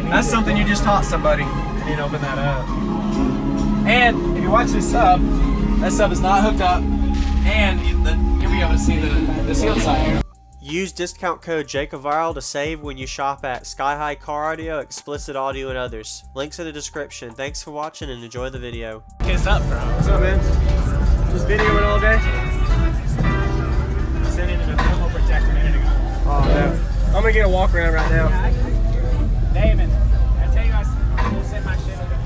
That's something you just taught somebody. You need to open that up. And if you watch this sub, that sub is not hooked up, and you'll be able to see the sealed side here. Use discount code JACOVIRAL to save when you shop at Sky High Car Audio, Explicit Audio, and others. Links in the description. Thanks for watching and enjoy the video. What's up, bro? What's up, man? Just videoing all day? Sent into the thermal protector a minute ago. Oh, man. I'm gonna get a walk around right now. Damon, I tell you, I sent my shit over.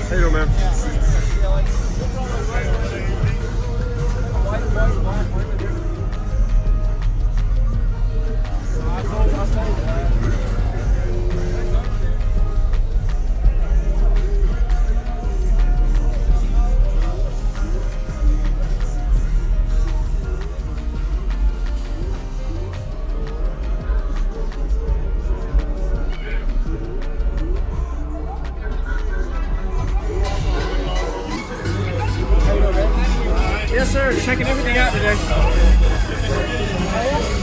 How you doing, man? Yes, sir. Checking everything out today.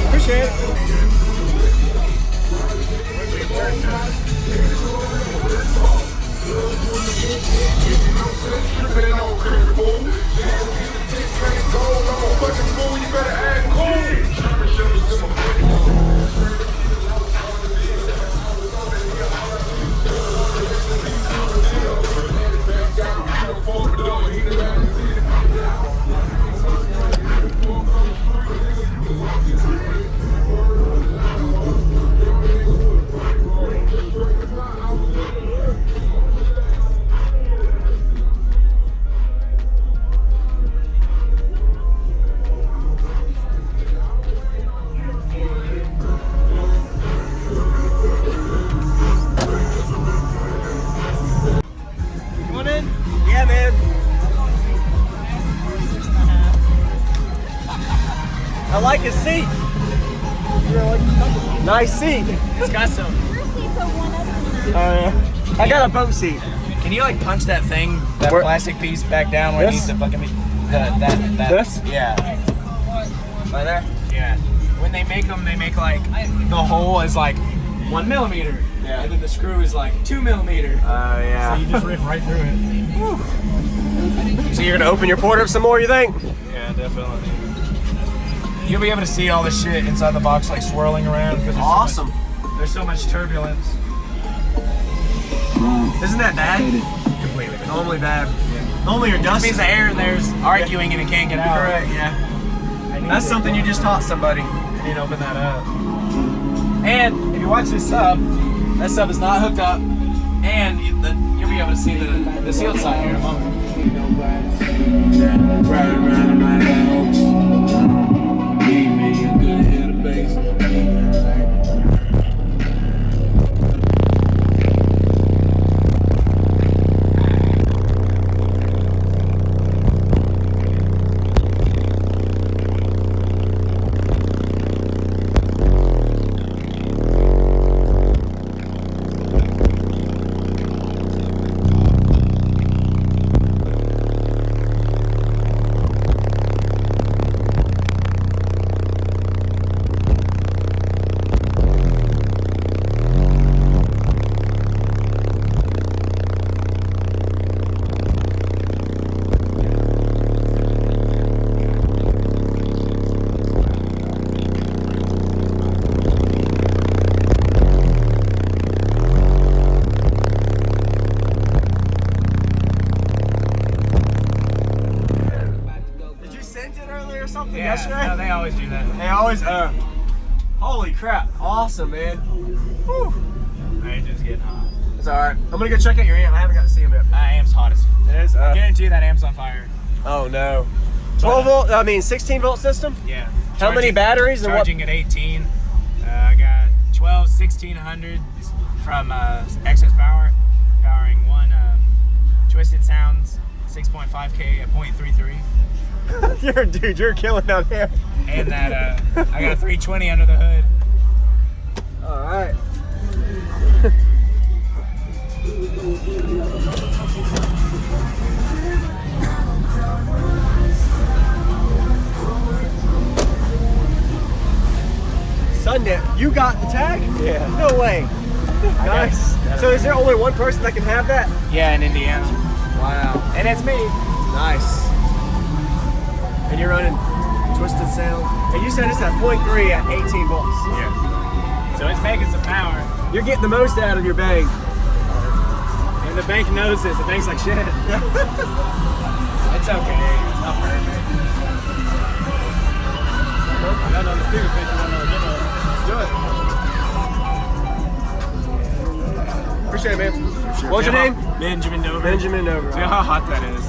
Appreciate Yeah, man. I like his seat. Nice seat. It's got some. Oh yeah. I got a boat seat. Can you like punch that thing, that plastic piece back down where it needs to fucking be? That. This? Yeah. Right there? Yeah. When they make them, they make like the hole is like 1 millimeter. Yeah. And then the screw is like 2 millimeter. Oh yeah. So you just rip right through it. Whew. So you're gonna open your port up some more, you think? Yeah, definitely. You'll be able to see all the shit inside the box like swirling around because Awesome. There's so much turbulence. Isn't that bad? Completely. Normally bad. Normally your dust means the air in there's arguing and it can't get out. Correct, yeah. That's something you just taught somebody. You need to open that up. And if you watch this sub, that sub is not hooked up, and you'll be able to see the sealed side here in a moment. something Yeah, yesterday? no, they always do that. They always, holy crap, awesome, man. Whew. It just getting hot. It's alright. I'm gonna go check out your amp. I haven't got to see him yet. That amp's hot as It is, I guarantee you that amp's on fire. Oh no. 12 volt, I mean 16 volt system? Yeah. How many batteries and what? Charging at 18. I got 12 1600s from Excess Power, powering one Twisted Sounds 6.5K at 0.33. You're killing out here. And that I got a 320 under the hood. All right. Sunday, you got the tag? Yeah. No way. Nice. So is there only one person that can have that? Yeah, in Indiana. Wow. And it's me. Nice. And you're running Twisted Sound. And you said it's at 0.3 at 18 volts. Yeah. So it's making some power. You're getting the most out of your bang. And the bank knows it. The bank's like, shit. It's okay. It's not perfect. I got on the speaker pitch. You want to demo? Let's do it. Appreciate it, man. Sure. What's your name? Benjamin Dover. Benjamin Dover. See how hot that is.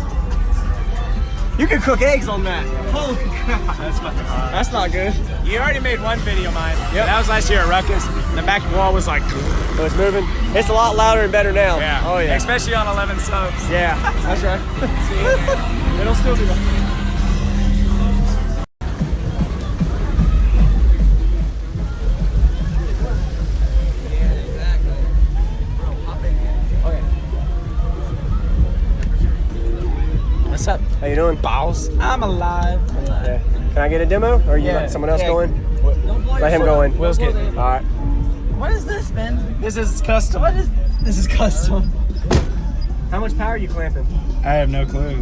You can cook eggs on that. Holy crap. That's fucking hot. That's not good. You already made one video, mine. Yep. That was last year at Ruckus. The back wall was like... So it's moving. It's a lot louder and better now. Yeah. Oh, yeah. Especially on 11 subs. Yeah, that's right. It'll still be loud. What's up? How you doing? Boss. I'm alive. Yeah. Can I get a demo? Or you let someone else go in? Let him go in. Will's getting it. All right. What is this, man? This is custom. What is this? Is custom. How much power are you clamping? I have no clue.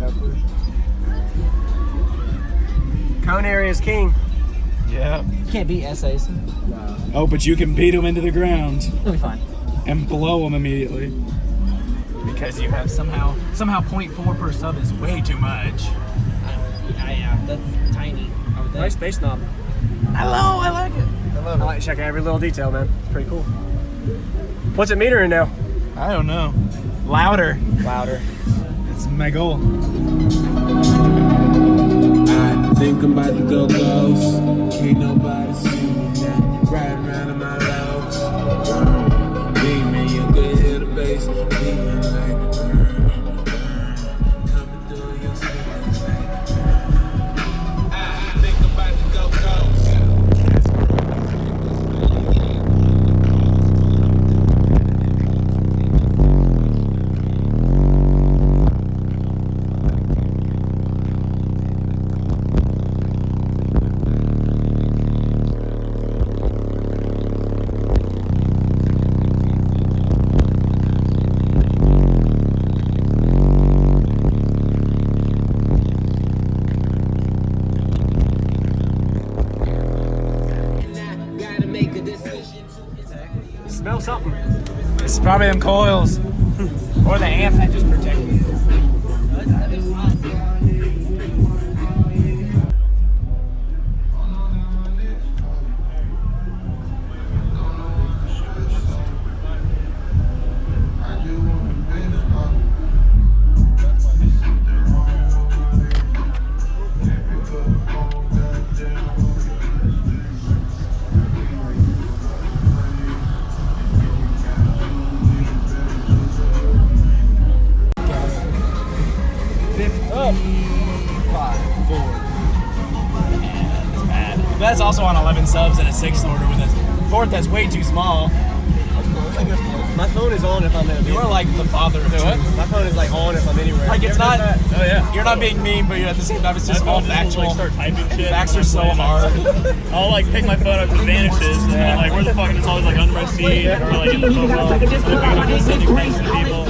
Cone area is king. Yeah. You can't beat essays. Oh, but you can beat them into the ground It'll be fine. and blow them immediately. Because you have somehow 0.4 per sub is way too much. Yeah, that's tiny. Nice bass knob. Hello, I like it. I like to check out every little detail, man. It's pretty cool. What's it metering now? I don't know. Louder. Louder. It's my goal. I think I'm about to go ghost. Can't nobody see me now. Riding around in my lows. Me, man, you could hear the bass. Beating like coming through your speakers like I think I'm about to go ghost. Smell something. It's probably them coils. Or the amp that just protected me. That's also on 11 subs and a 6th order with a port that's way too small. My phone is on if I'm in. You are like the father of truth. My phone is like on if I'm anywhere. Like it's not. Oh yeah. You're not being mean, but you're at the same time it's just all factual. Like, start typing shit. Facts are so hard. I'll like pick my phone up and it vanishes, and I'm like, where the fuck? And it's always like under my seat or like in the phone box. I'm just sending things to people.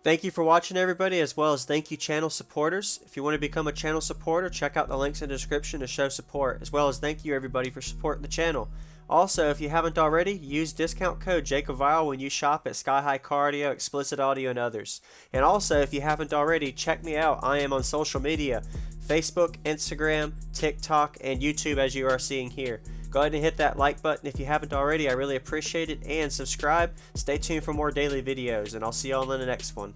Thank you for watching, everybody, as well as thank you channel supporters. If you want to become a channel supporter, check out the links in the description to show support, as well as thank you everybody for supporting the channel. Also, if you haven't already, use discount code JacobVile when you shop at Sky High Car Audio, Explicit Audio, and others. And also, if you haven't already, check me out. I am on social media, Facebook, Instagram, TikTok, and YouTube, as you are seeing here. Go ahead and hit that like button if you haven't already. I really appreciate it. And subscribe. Stay tuned for more daily videos, and I'll see y'all in the next one.